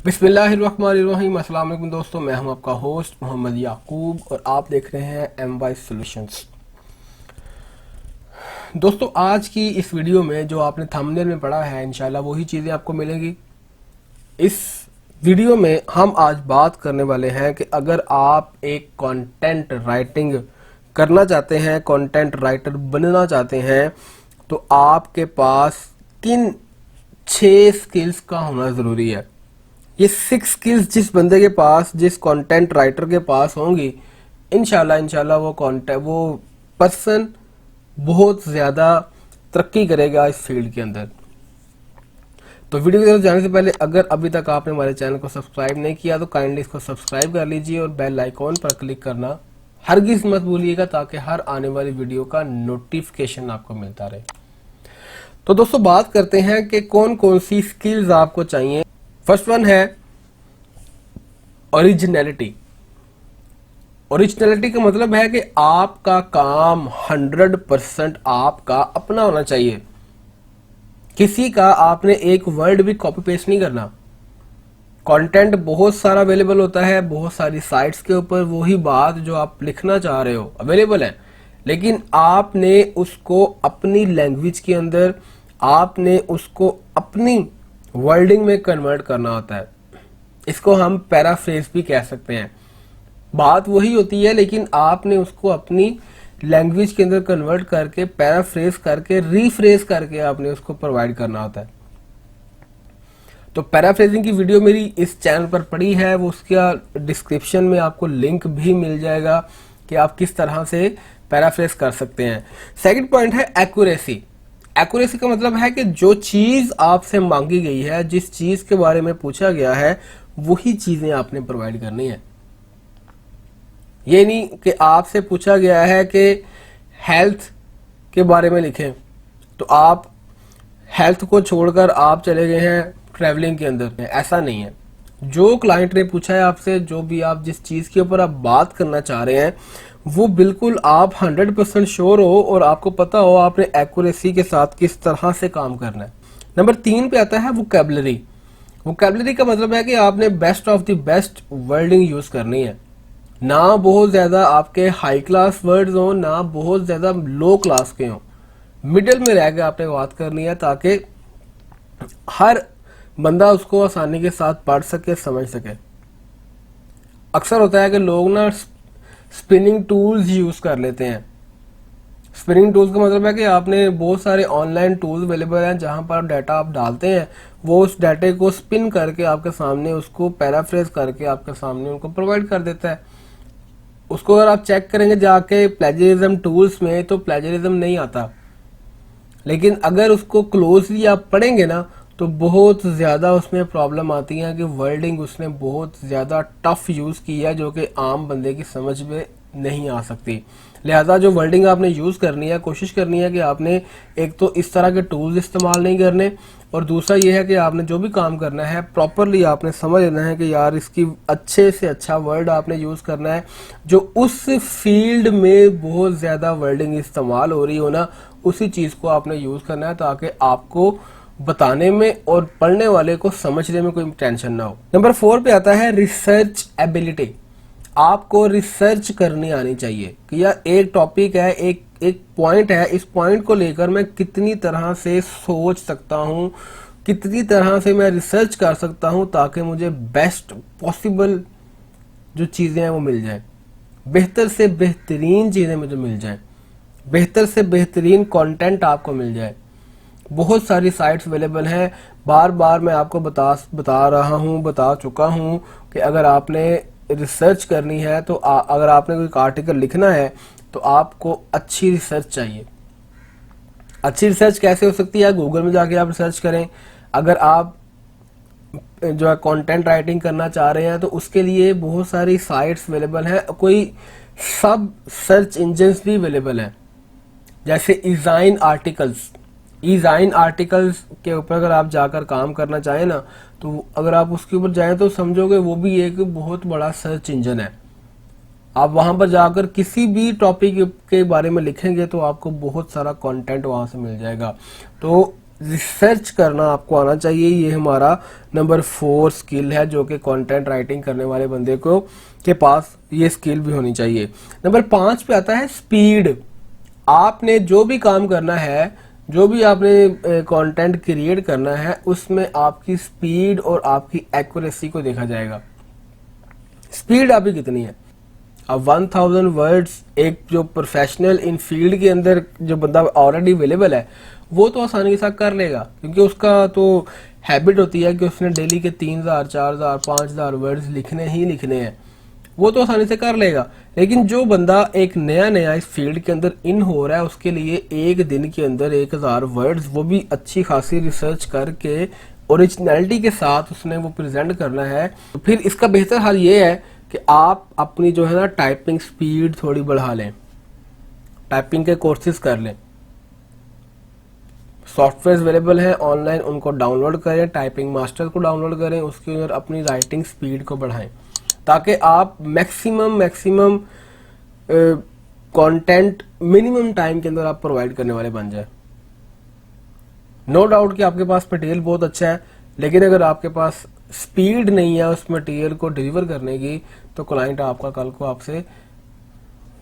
बिस्मिल्लाहिर्रहमानिर्रहीम। अस्सलाम वालेकुम दोस्तों, मैं हूं आपका होस्ट मोहम्मद याकूब और आप देख रहे हैं MY सॉल्यूशंस। दोस्तों, आज की इस वीडियो में जो आपने थंबनेल में पढ़ा है इंशाल्लाह वही चीज़ें आपको मिलेंगी। इस वीडियो में हम आज बात करने वाले हैं कि अगर आप एक कंटेंट राइटिंग करना चाहते हैं, कंटेंट राइटर बनना चाहते हैं, तो आपके पास किन 6 स्किल्स का होना ज़रूरी है। ये 6 स्किल्स जिस बंदे के पास, जिस कंटेंट राइटर के पास होंगी, इंशाल्लाह वो पर्सन बहुत ज़्यादा तरक्की करेगा इस फील्ड के अंदर। तो वीडियो की तरफ जाने से पहले अगर अभी तक आपने हमारे चैनल को सब्सक्राइब नहीं किया तो काइंडली इसको सब्सक्राइब कर लीजिए और बेल आइकॉन पर क्लिक करना हरगिज़ मत भूलिएगा, ताकि हर आने वाली वीडियो का नोटिफिकेशन आपको मिलता रहे। तो दोस्तों, बात करते हैं कि कौन कौन सी स्किल्स आपको चाहिए। फर्स्ट वन है ओरिजिनलिटी। ओरिजिनलिटी का मतलब है कि आपका काम 100% आपका अपना होना चाहिए। किसी का आपने एक वर्ड भी कॉपी पेस्ट नहीं करना। कंटेंट बहुत सारा अवेलेबल होता है, बहुत सारी साइट्स के ऊपर वही बात जो आप लिखना चाह रहे हो अवेलेबल है, लेकिन आपने उसको अपनी लैंग्वेज के अंदर, आपने उसको अपनी वर्डिंग में कन्वर्ट करना होता है। इसको हम पैराफ्रेज भी कह सकते हैं। बात वही होती है, लेकिन आपने उसको अपनी लैंग्वेज के अंदर कन्वर्ट करके, पैराफ्रेज करके, रीफ्रेज करके आपने उसको प्रोवाइड करना होता है। तो पैराफ्रेजिंग की वीडियो मेरी इस चैनल पर पड़ी है, वो उसका डिस्क्रिप्शन में आपको लिंक भी मिल जाएगा कि आप किस तरह से पैराफ्रेज कर सकते हैं। सेकंड पॉइंट है एक्यूरेसी। एक्यूरेसी का मतलब है कि जो चीज़ आपसे मांगी गई है, जिस चीज़ के बारे में पूछा गया है, वही चीज़ें आपने प्रोवाइड करनी है। ये नहीं कि आपसे पूछा गया है कि हेल्थ के बारे में लिखें तो आप हेल्थ को छोड़कर आप चले गए हैं ट्रैवलिंग के अंदर। ऐसा नहीं है। जो क्लाइंट ने पूछा है आपसे, जो भी आप जिस चीज़ के ऊपर आप बात करना चाह रहे हैं, वो बिल्कुल आप 100% श्योर हो और आपको पता हो आपने एक्यूरेसी के साथ किस तरह से काम करना है। नंबर 3 पे आता है वोकैबुलरी। वोकैबुलरी का मतलब है कि आपने best of the best wording use करनी है। ना बहुत ज़्यादा आपके हाई क्लास वर्ड्स हों, ना बहुत ज़्यादा लो क्लास के हों, मिडिल में रह के आपने बात करनी है, ताकि हर बंदा उसको आसानी के साथ पढ़ सके, समझ सके। अक्सर होता है कि लोग ना स्पिनिंग टूल्स यूज़ कर लेते हैं। स्पिनिंग टूल्स का मतलब है कि आपने बहुत सारे ऑनलाइन टूल्स अवेलेबल हैं जहां पर डाटा आप डालते हैं, वो उस डाटे को स्पिन करके आपके सामने, उसको पैराफ्रेज करके आपके सामने उनको प्रोवाइड कर देता है। उसको अगर आप चेक करेंगे जाके प्लेजरिज्म टूल्स में, तो प्लेजरिज्म नहीं आता, लेकिन अगर उसको क्लोजली आप पढ़ेंगे ना तो बहुत ज़्यादा उसमें प्रॉब्लम आती है कि वर्डिंग उसने बहुत ज़्यादा टफ यूज़ की है, जो कि आम बंदे की समझ में नहीं आ सकती। लिहाजा जो वर्डिंग आपने यूज़ करनी है, कोशिश करनी है कि आपने एक तो इस तरह के टूल्स इस्तेमाल नहीं करने, और दूसरा ये है कि आपने जो भी काम करना है प्रॉपरली आपने समझ लेना है कि यार इसकी अच्छे से अच्छा वर्ड आपने यूज़ करना है। जो उस फील्ड में बहुत ज़्यादा वर्डिंग इस्तेमाल हो रही हो ना, उसी चीज़ को आपने यूज़ करना है, ताकि आपको बताने में और पढ़ने वाले को समझने में कोई टेंशन ना हो। नंबर 4 पे आता है रिसर्च एबिलिटी। आपको रिसर्च करनी आनी चाहिए कि यार एक टॉपिक है, एक पॉइंट है, इस पॉइंट को लेकर मैं कितनी तरह से सोच सकता हूँ, कितनी तरह से मैं रिसर्च कर सकता हूँ, ताकि मुझे बेस्ट पॉसिबल जो चीज़ें हैं वो मिल जाए, बेहतर से बेहतरीन चीज़ें मुझे मिल जाएं, बेहतर से बेहतरीन कंटेंट आपको मिल जाए। बहुत सारी साइट्स अवेलेबल हैं। बार बार मैं आपको बता चुका हूँ कि अगर आपने रिसर्च करनी है, तो अगर आपने कोई आर्टिकल लिखना है, तो आपको अच्छी रिसर्च चाहिए। अच्छी रिसर्च कैसे हो सकती है? गूगल में जाके आप रिसर्च करें। अगर आप जो है कंटेंट राइटिंग करना चाह रहे हैं, तो उसके लिए बहुत सारी साइट्स अवेलेबल हैं। कोई सब सर्च इंजन्स भी अवेलेबल हैं, जैसे ईजाइन आर्टिकल्स के ऊपर अगर आप जाकर काम करना चाहें ना, तो अगर आप उसके ऊपर जाएं तो समझोगे वो भी एक बहुत बड़ा सर्च इंजन है। आप वहां पर जाकर किसी भी टॉपिक के बारे में लिखेंगे तो आपको बहुत सारा कंटेंट वहां से मिल जाएगा। तो रिसर्च करना आपको आना चाहिए। ये हमारा नंबर 4 स्किल है जो कि कंटेंट राइटिंग करने वाले बंदे को के पास ये स्किल भी होनी चाहिए। नंबर 5 पे आता है स्पीड। आपने जो भी काम करना है, जो भी आपने कंटेंट क्रिएट करना है, उसमें आपकी स्पीड और आपकी एक्यूरेसी को देखा जाएगा। स्पीड आपकी कितनी है। अब 1000 वर्ड्स एक जो प्रोफेशनल इन फील्ड के अंदर जो बंदा ऑलरेडी अवेलेबल है वो तो आसानी के साथ कर लेगा, क्योंकि उसका तो हैबिट होती है कि उसने डेली के 3000 4000 5000 वर्ड्स लिखने ही लिखने हैं, वो तो आसानी से कर लेगा। लेकिन जो बंदा एक नया नया इस फील्ड के अंदर इन हो रहा है, उसके लिए एक दिन के अंदर 1000 वर्ड्स, वो भी अच्छी खासी रिसर्च करके ओरिजिनलिटी के साथ उसने वो प्रेजेंट करना है। तो फिर इसका बेहतर हल ये है कि आप अपनी जो है ना टाइपिंग स्पीड थोड़ी बढ़ा लें, टाइपिंग के कोर्सेज कर लें। सॉफ्टवेयर अवेलेबल हैं ऑनलाइन, उनको डाउनलोड करें, टाइपिंग मास्टर को डाउनलोड करें, उसके अंदर अपनी राइटिंग स्पीड को बढ़ाएं ताकि आप मैक्सिमम कंटेंट मिनिमम टाइम के अंदर आप प्रोवाइड करने वाले बन जाए। नो डाउट कि आपके पास मटेरियल बहुत अच्छा है, लेकिन अगर आपके पास स्पीड नहीं है उस मटेरियल को डिलीवर करने की, तो क्लाइंट आपका कल को आपसे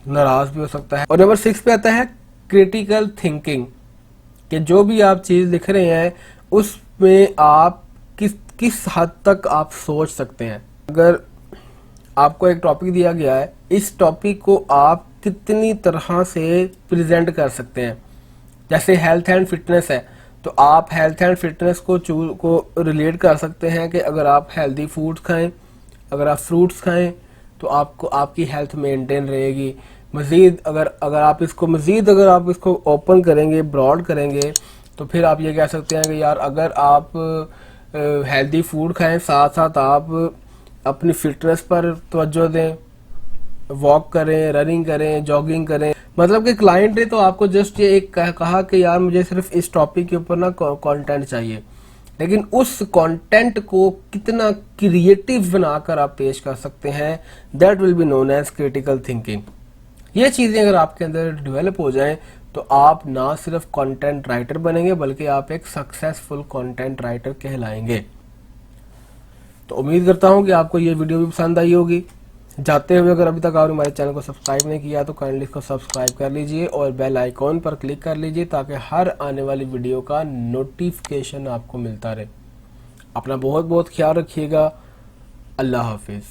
नाराज भी हो सकता है। और नंबर 6 पे आता है क्रिटिकल थिंकिंग, कि जो भी आप चीज लिख रहे हैं उसमें आप किस हद तक आप सोच सकते हैं। अगर आपको एक टॉपिक दिया गया है, इस टॉपिक को आप कितनी तरह से प्रेजेंट कर सकते हैं। जैसे हेल्थ एंड फिटनेस है, तो आप हेल्थ एंड फिटनेस को रिलेट कर सकते हैं कि अगर आप हेल्दी फूड्स खाएं, अगर आप फ्रूट्स खाएं, तो आपको आपकी हेल्थ मेंटेन रहेगी। मजीद अगर आप इसको ओपन करेंगे, ब्रॉड करेंगे, तो फिर आप ये कह सकते हैं कि यार अगर आप हेल्दी फूड खाएं, साथ साथ आप अपनी फिटनेस पर तवज्जो दें, वॉक करें, रनिंग करें, जॉगिंग करें। मतलब कि क्लाइंट ने तो आपको जस्ट ये एक कहा कि यार मुझे सिर्फ इस टॉपिक के ऊपर ना कंटेंट चाहिए, लेकिन उस कंटेंट को कितना क्रिएटिव बनाकर आप पेश कर सकते हैं, that will be known as critical thinking. ये चीजें अगर आपके अंदर डेवलप हो जाएं तो आप ना सिर्फ कंटेंट राइटर बनेंगे बल्कि आप एक सक्सेसफुल कंटेंट राइटर कहलाएंगे। तो उम्मीद करता हूं कि आपको ये वीडियो भी पसंद आई होगी। जाते हुए अगर अभी तक आपने हमारे चैनल को सब्सक्राइब नहीं किया तो काइंडली इसको सब्सक्राइब कर लीजिए और बेल आइकॉन पर क्लिक कर लीजिए ताकि हर आने वाली वीडियो का नोटिफिकेशन आपको मिलता रहे। अपना बहुत बहुत ख्याल रखिएगा। अल्लाह हाफिज।